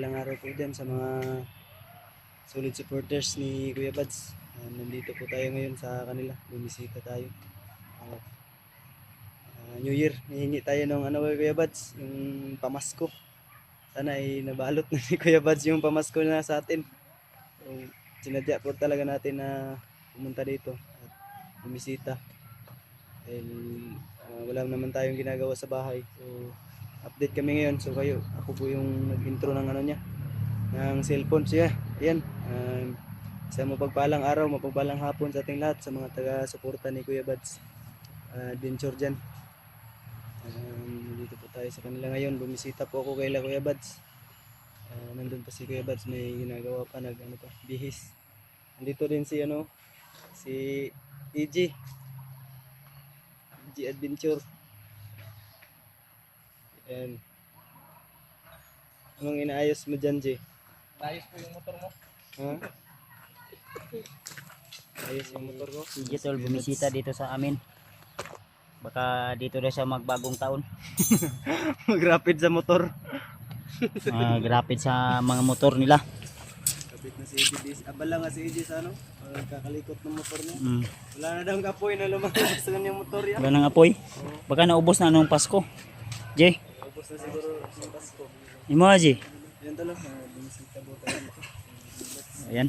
mapagpalang araw po dyan sa mga solid supporters ni Kuya Bads. Nandito po tayo ngayon sa kanila, bumisita tayo. New Year, hihingi tayo ng Kuya Bads, yung pamasko. Sana ay nabalot na ni Kuya Bads yung pamasko na sa atin. So, sinadya po talaga natin na pumunta dito at bumisita. Dahil wala naman tayong ginagawa sa bahay. So, update kami ngayon. So ako po yung nag-intro ng niya, ng cellphone siya. Ayan, sa mapagpalang araw, mapagpalang hapon sa ating lahat, sa mga taga-suporta ni Kuya Bads adventure dyan. Dito po tayo sa kanila ngayon. Bumisita po ako kay Kuya Bads. Nandun pa si Kuya Bads, may ginagawa pa, bihis. Nandito din si si EG Adventure. Ayan. Anong inaayos mo dyan, G? Ayos po yung motor mo. Ha? Ayos yung motor ko. Si Jetol bumisita dito sa amin. Baka dito na siya magbagong taon. Mag-rapid sa motor. Mag-rapid sa mga motor nila. Kapit na si EG. Abala nga si EG sa kakalikot ng motor niya. Mm. Wala na daw kapoy na lumakas sa kanyang motor yan. Wala nang apoy. Baka naubos na nung Pasko. Jay, Tapos na siguro yung Pasko. imo Jay. Yan talo. Bumisita po tayo. Ayan.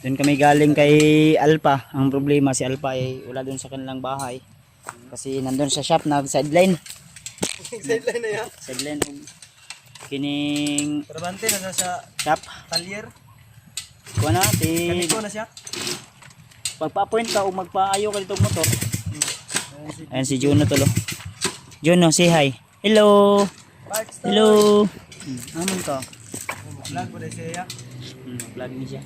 Doon kami galing kay Alpa. Ang problema si Alpa ay wala doon sa kanilang bahay. Kasi nandun sa shop, nag-sideline. Sideline na yan. Sideline. Kining Trabante na sa shop. talyer. Kuha na, Kaniko na siya. pagpa-point ka o magpaayo ka dito motor. Ayan si Juno tolo. Juno, say hi. Hello. Hello. Amon ka. Vlog po dahil siya. Vlog ni siya.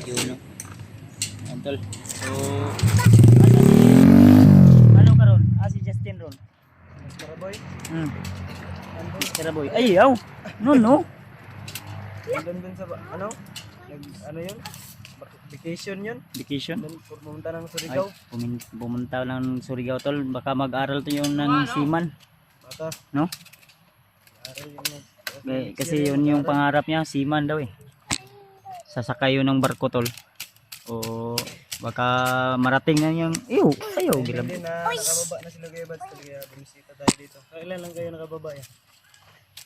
Juno. Ayan tol. So, ano ka ron? Si Justin ron. Karaboy. Karaboy. Ay, yaw. No. Nandun din sa yun? Vacation yun? Vacation. Doon pumunta ng Surigao. Pumunta lang ng Surigao tol. Baka mag-aral to yung ng seaman. Baka. No? Aral yung Kasi yun yung pangarap niya, seaman daw eh. Sasakay yun ng barko tol. O baka marating na yung ayaw grabe. Hindi na nakababa na sila Kuya Bads. Kaya bumisita tayo dito. Kailan lang kayo nakababa yan?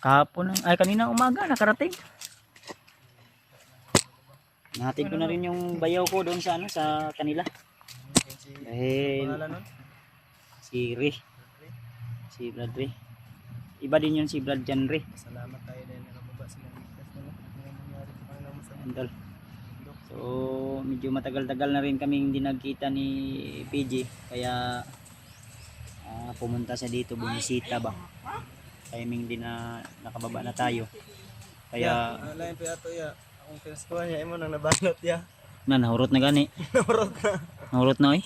Kahapon kanina umaga nakarating. Nahatid ko na rin yung bayaw ko doon sa sa kanila. Dahil Pangalan nun? si Ray. Si Brad Ray. Iba din yun si Brad Jan Ray. Salamat tayo dahil nakababa sila ligtas na nangyari sa kanilang masama. Andal. So medyo matagal-tagal na rin kaming hindi nagkita ni PJ. Kaya pumunta sa dito, bumisita ba. Timing din na nakababa na tayo. Kaya lain pa yato ya. Akong pinaskuhan niya imo nang nabalot ya. nahurot na gani. Nahurot na. Nahurot na oy.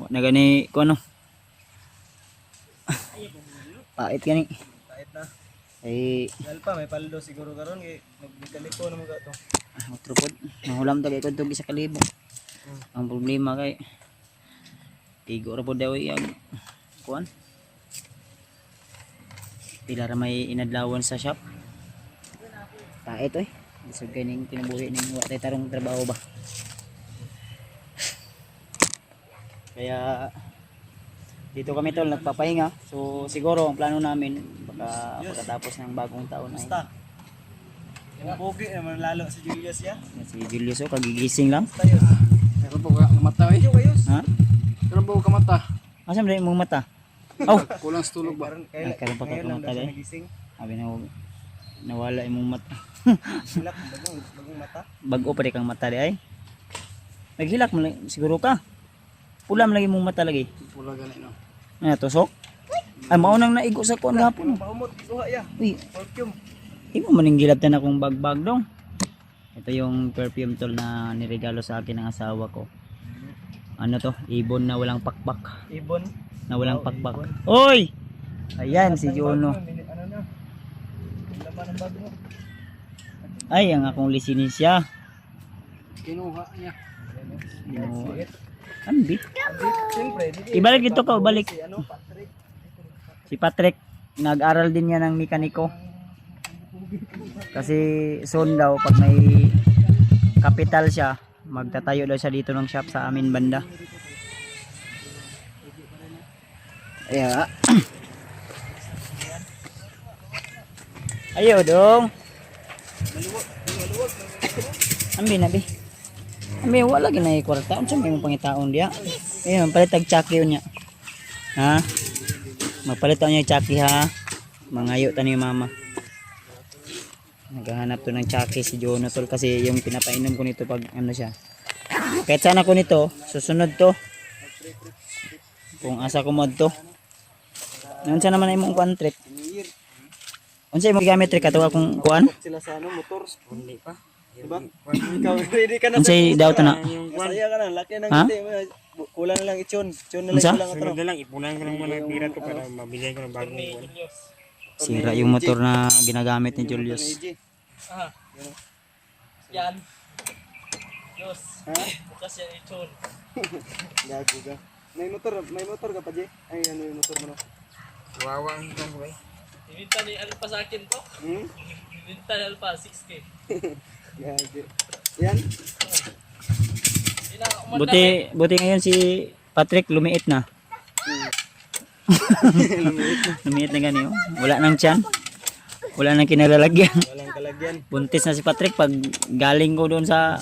Wa na gani ko ano. Pait gani. Kahit na. Ay Dahil pa may paldo siguro karon kay nagkaliko naman ka to. otro pod. Nahulam ta kay kun sa kalibo. Ang problema kay tigo ra pod daw ang kuan. Pila ra may inadlawan sa shop. Pait oy. Bisag kaning kinabuhi ning wa tay tarong trabaho ba. Kaya dito kami tol nagpapahinga. So siguro ang plano namin baka pagkatapos ng bagong taon ay Basta. Yung pogi naman lalo si Julius ya. si Julius kagigising lang. Tayo. Meron po ka mata eh. Ayos. Ha? Meron po ka mata. Asa man imong mata? Oh, Kulang sa tulog ba? Karon Karon pa ka lang daw mata, siya eh. nagising. abi na nawala imong mata. Hilak bagong mata. Bag-o pa rin kang mata di ay. Naghilak mo lang siguro ka. Pulam lagi mong mata lagi. Pula gani no. Tusok. Ay mao nang naigo sa kuan gapon. Paumot duha ya. Uy, Perfume. imo maning gilatan akong bagbag dong. Ito yung perfume tol na niregalo sa akin ng asawa ko. Ano to? Ibon na walang pakpak. Ibon. Na walang Oh, pakpak. ibon. Oy! Ayan si Juno. Ano na? Laman ng bag mo. Ay, ang akong lisinensya. Kinuha niya. Ano? Ambi. Siyempre, Ibalik ito ka, balik. Si Patrick. Si Patrick, nag-aral din niya ng mekaniko. Kasi soon daw pag may capital siya, magtatayo daw siya dito ng shop sa amin banda. Ayan. Ayo dong. Ambi na bi. Ambi wala ginay kwarta. Unsa may mong pangitaon dia? Ayun, palit tag chaki unya. Ha? Magpalit niya yung chaki ha. Mangayo ta ni mama. Naghahanap to ng chaki si Jono tol kasi yung pinapainom ko nito pag ano siya. Kahit sana ko nito, susunod to. Kung asa ko mod to. Unsa naman ay mong kuan trick? Unsa imong gamit trick ato akong kuan? Sila sa ano, motor. Hindi pa. Diba? Ikaw, ready ka na. Unsay daw to na? Masaya ka na. Laki ng Ha? ngiti. Kulang na lang ichon. Ichon na lang Unsa? kulang ito. lang, ipunan ko ng mga tira ko para mabili ko ng bagong buwan. Sira yung motor na ginagamit ni Julius. Yan. Diyos. Ha? Bukas yan ichon. Gago ka. May motor ka pa, Jay? Ay, ano yung motor mo na? Wawa ang hilang ko eh. Ibinta ni Alpa sa akin to. Hmm? Ibinta ni Alpa, 6K. Gago. Yan? Hindi na umanda Buti ngayon si Patrick lumiit na. Lumiit na gani oh. Wala nang tiyan. Wala nang kinalalagyan. Walang kalagyan. Buntis na si Patrick pag galing ko doon sa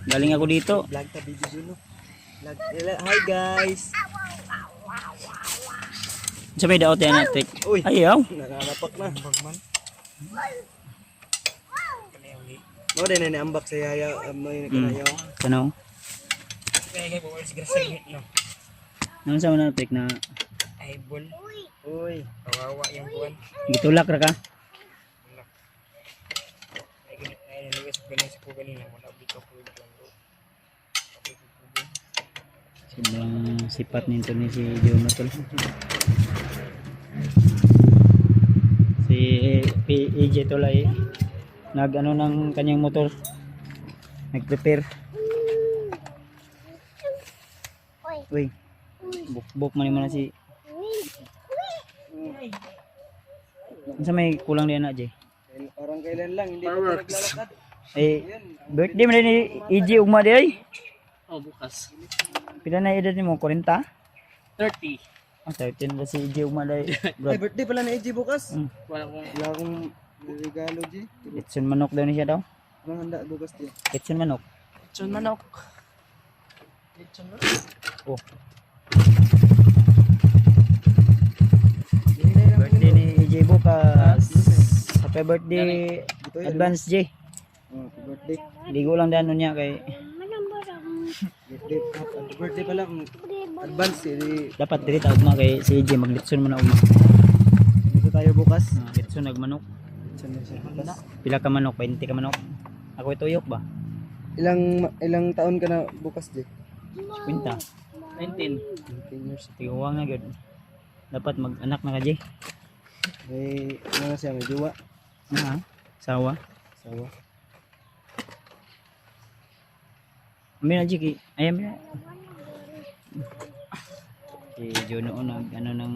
galing ako dito. Vlog ta, video Juno. Vlog. Hi, guys. Sa may daot yan Patrick. Uy. Ayaw. Nakalapak na. Bagman. Mo din na ambak sa yaya. Mo yung kanayaw. Ano? Kaya po si Grasel no. Nang sa na Patrick na Ay bol. Uy. Kawawa yung buwan. gitulak ra ka. Ay luwes ko na sa kanina wala dito po yung Sobrang sipat nito ni si Jonathan. Si PJ Tolay nag ano ng kanyang motor. Nag-prepare. Uy. Buk man na si. Unsa may kulang diyan na, Jay? Parang kailan lang. Hindi pa naglalakad. Eh, birthday man ni EJ ugma di ay. Oh, bukas. Pila na edad nimo? 40? 30. Ah, 13 na si EJ ugma di. Ay, birthday pala na AJ bukas. Wala kong Wala akong regalo, G. Kitsun manok daw ni siya daw. Anong handa bukas, G? Kitsun manok. lechon manok. Lechon manok. Oh. Birthday ni EJ bukas. Happy birthday advance J. Oh, happy birthday. Ligo lang dano niya kay Birthday. Happy birthday pala. Advance, eh. dapat diri ta ugma kay si EJ maglitson man na ugma. Dito tayo bukas. Litson nagmanok. Saan na siya bukas? Pila ka manok? 20 ka manok. Ako ituyok ba? Ilang taon ka na bukas, G? Kwenta. 19. 19 years. Tiguwang na gud. Dapat mag-anak na ka J. May, ano na siya, may jowa. Ha? Sawa. Sawa. Amin na J. Ayan na. Si Jono nag ano ng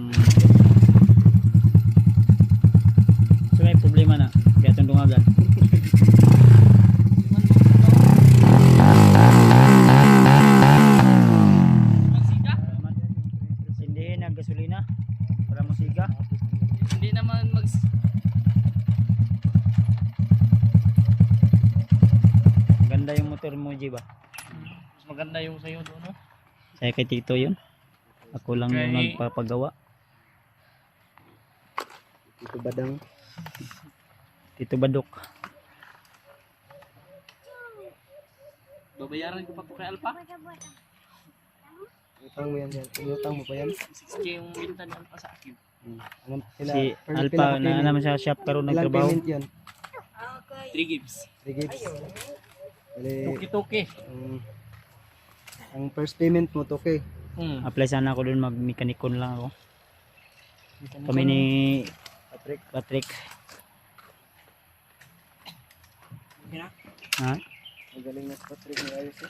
so may problema na kaya itong dungagan Magsiga? sindihin ang gasolina para musiga. Hindi naman Ganda yung motor mo J ba? mas maganda yung sayo doon, no? Saya kay Tito yun. Ako lang yung Kay- nagpapagawa. Ito badang. Tito Badok. Babayaran ko pa po kay Alpa. Utang mo yan, yan. Utang mo pa yan. 6K yung binta ni Alpa sa akin. Anong, pila, Si pila Alpa ka na payment? naman sa shop karon Ilang nagtrabaho. payment yan? 3 gigs. 3 gigs. Bali, Tuki-tuki. ang first payment mo, okay. Apply sana ako doon mag-mekanikon lang ako. Kami ni Patrick. Ha? Magaling na sa Patrick ni ayos eh.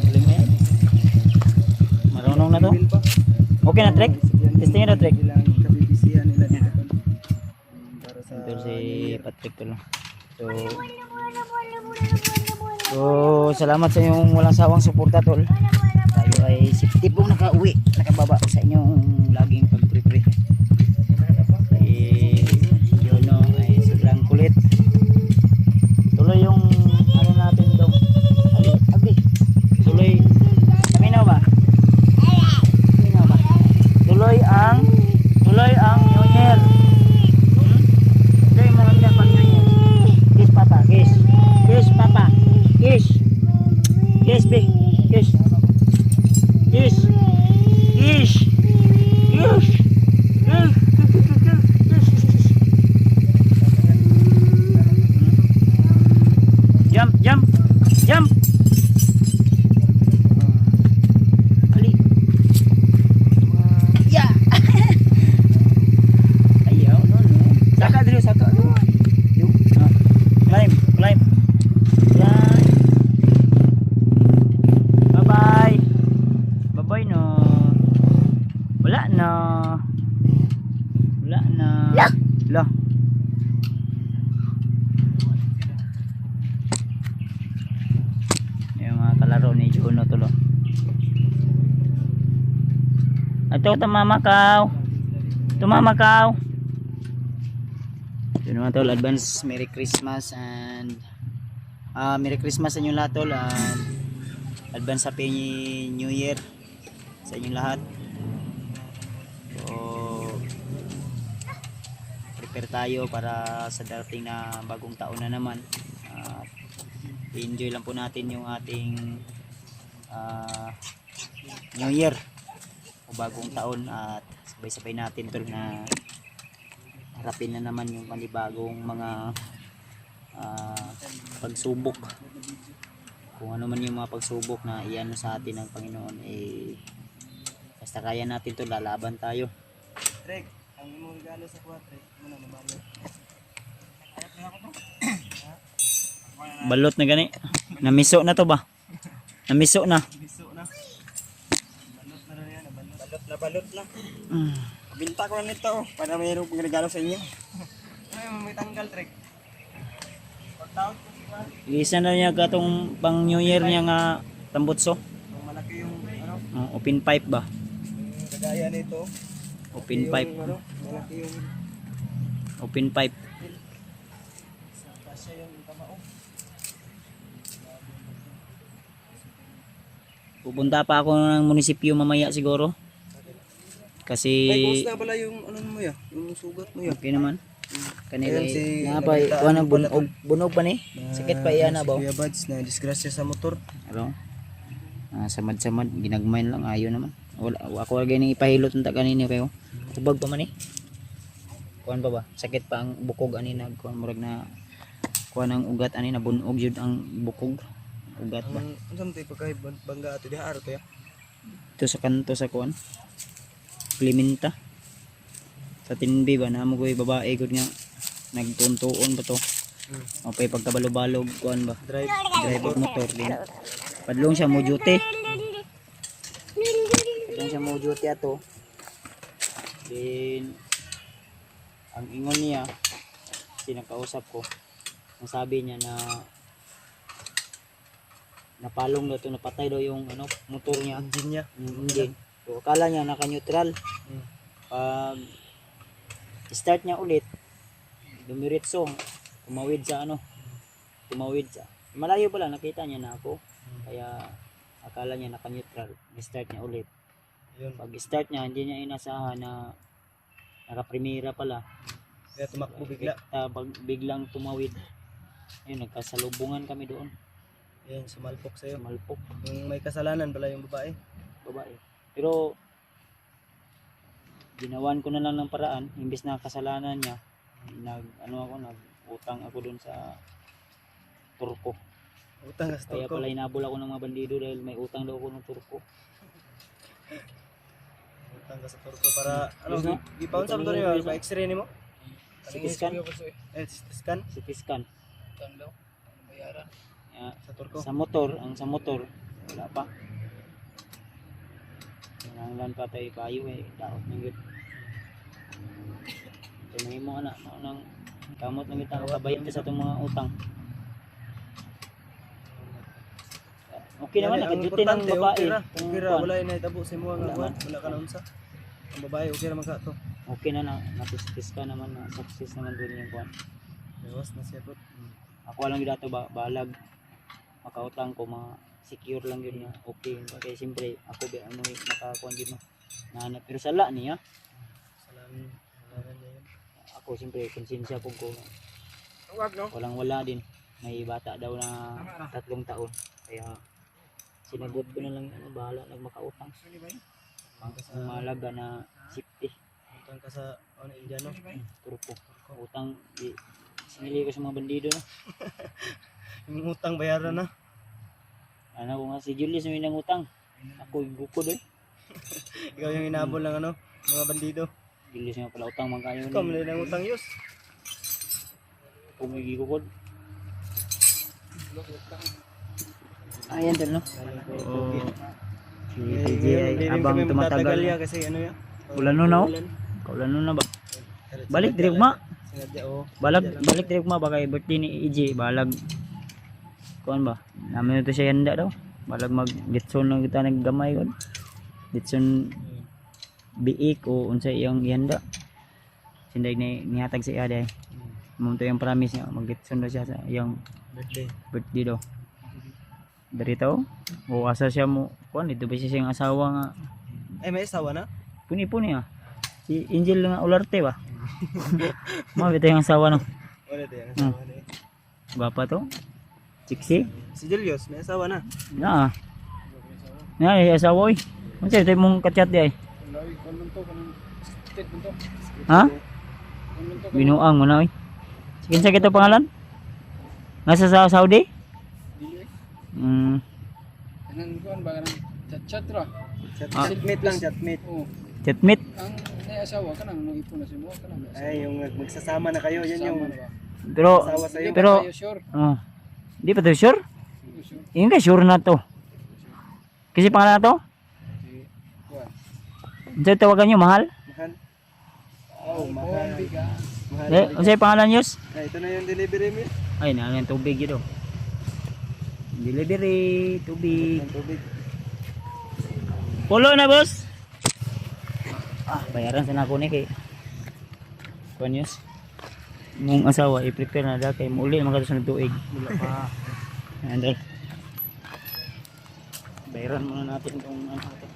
Galing na yan. Marunong na to. Email pa. Okay na Trek? Testingin na Trek. Ilang kabibisihan nila dito. Para sa tol si Patrick tol. So salamat sa inyong walang sawang suporta tol. Tayo ay safety pong nakauwi, nakababa sa inyong laging pag-pre-pre. Yun no, ay sobrang kulit. Tuloy yung ano natin daw. Abi. Tuloy. Kami na ba? Kami na ba? Tuloy ang New Year. Tuloy mo lang pag New Year. Kiss papa, kiss. Kiss papa. Kiss. Kiss big. Kiss. Kiss. Kiss. Kiss. Jump, jump, jump. Ali. Ya. Ayaw, no. Saka dulu, saka dulu. Yuk. Climb, climb. Climb. Bye-bye. Bye-bye no. Wala na. Wala na. Lah. Yung mga kalaro ni Juno tulo. Ito tumamakaw. Tumamakaw. Yun mga tol, advance Merry Christmas and Merry Christmas sa inyo lahat tol, and advance Happy New Year sa inyong lahat. So prepare tayo para sa darating na bagong taon na naman. I-enjoy lang po natin yung ating New Year o bagong taon at sabay-sabay natin tol na harapin na naman yung panibagong mga pagsubok. Kung ano man yung mga pagsubok na iano sa atin ng Panginoon, basta kaya natin to, lalaban tayo. Trek, ang imong regalo sa kuha, Trek, muna mabalot. Balot na gani. Namiso na to ba? Namiso na. Biso na. Balot na rin yan, balot. Balot na. Binta ko na nito para mayroong regalo sa inyo. Ay, may tanggal, Trek. Pagtaot ko siya. Isa na niya katong pang New Year niya nga tambutso. Kung malaki yung, Open pipe ba? yung kagaya nito. Open yung, pipe. Malaki yung, Open pipe. kasya yung kamao. Pupunta pa ako ng munisipyo mamaya siguro. Kasi Ay, kumusta pala yung, ano mo ya? Yung sugat mo ya? okay naman. Kanila Ayun, si nga ba nabalitaan kuha ng ko pala bunog pa ni? Sakit pa iyan na ba? Si Kuya Bads na disgrasya sa motor. Ano? Samad-samad, ginagmayan lang, ayaw naman. Wala, ako lagi nang ipahilot ng kanina kayo. Kubag pa man eh. Kuhan pa ba? Sakit pa ang bukog ani na kuhan murag na kuhan ang ugat ani na bunog jud ang bukog. Ugat ba? Ang saan tayo pagkahib bangga ato di haro to ya? Ito sa kanto sa kuhan. Clementa. Sa tinbi ba na mo koy babae gud nga nagtuntuon ba to? O pay pagkabalo-balog kuhan ba? Drive motor din. Padlong siya mo duty. Padlong siya mo duty ato. Then ang ingon niya sinakausap ko. Ang sabi niya na napalong daw to, napatay daw yung ano motor niya. Engine niya. Yung engine. So akala niya naka-neutral. Pag start niya ulit, dumiretso, tumawid sa ano, tumawid sa malayo pala, nakita niya na ako. Kaya akala niya naka-neutral, start niya ulit. Yun. Pag start niya, hindi niya inasahan na naka-primera pala. Kaya tumakbo bigla. Biglang tumawid. Ayun, nagkasalubungan kami doon Yan, sumalpok sa sa'yo. Malpok, Yung may kasalanan pala yung babae. babae. Pero ginawan ko na lang ng paraan, imbes na kasalanan niya, nag-utang ako doon sa turko. Utang ka sa Kaya turko. pala inabol ako ng mga bandido dahil may utang daw ako ng turko. Utang ka sa turko para, ano, Yes, no? ipaon sa motor niyo, pa-x-ray ni mo? CT scan, Scan CT scan. Utang daw. Bayaran. sa turko. Sa motor, wala pa. Nanglan pa tayo payo daot ng good. Ito mo anak, nang Kamot lang kita kabayad ka sa itong mga utang. Okay naman, Ang nakaduty ng importante, babae. Okay ra. Kung Okay ra, kuwan, wala na itabo sa mo nga Wala kuwan. man. Wala ka na unsa. Ang babae okay ra man ka to. okay na natistis ka naman, na success naman doon yung kuwan. Bawas na siya po. Ako lang yun dato balag. Makautang ko, secure lang yun nga. Okay, kaya siyempre ako ano nakakuan din no. Nahanap. Pero sala niya. Salamin. Salamin niya yun. Ako siyempre konsensya ko Huwag no. walang wala din. May bata daw na 3 taon. Kaya sinagot ko na lang ano, bahala nagmakautang. Ang mahalaga na safety. Utang ka sa ano Indiano. Turko. Utang sinili ko sa mga bandido no. Yung utang bayaran na. Ano ko nga si Julius may nangutang. Ako yung bukod eh. Ikaw yung inabol ng ano, mga bandido. Julius nga pala utang man kayo Ikaw man ng utang yus. Kung may gigukod. Ayan din no. Oo. Si PJ ay abang tumatagal. Kasi ano ya. Ulan no na oh. Kaulan no na ba? Balik direk ma. Sinadya oh. Balik direk ma baka birthday ni EJ balag. Kuan ba? Namin ito siya handa daw. Balag mag gitson lang kita naggamay kon. Gitson biik o unsa iyang ihanda. Sinday ni nihatag sa iya day. Munto yung promise niya mag-gitson daw siya sa iyang birthday daw. Darito o asa siya mo kuan dito ba siya siyang asawa nga Ay may asawa na? puni-puni ah. Si Angel nga Ularte ba? Mabita yung asawa no. Wala din ang asawa na. Gwapa to. Siksi. Si Julius may asawa na. Na. Na ay asawa oy. Unsa ito mong kachat di ay? Ha? Binuang mo na oy. Sige sa kito pangalan? Nasa sa Saudi? Kanang kuan ba kanang chat ra. Chatmate lang, chatmate. Oh, Chatmate. ang nay asawa kanang nung ipon na si mo kanang. Ay yung magsasama na kayo, yan yung Pero asawa sa'yo. pero Tayo sure. di pa to sure? Sure. Yun ka sure na to. Kasi pangalan na to? Si kuan. Unsa tawagan niyo mahal? mahal. Oh, mahal biga. Mahal. Eh, unsa pangalan niyo? Ay, ito na yung delivery mo. Ay, na yung tubig yun. Delivery, tubig. Ang tubig. Pulo na, boss. Bayaran sa nako ni kay kuan yus. Mong asawa i-prepare na da kay muli magkato sa tuig. Wala pa. Andol. Bayaran muna natin tong ano to.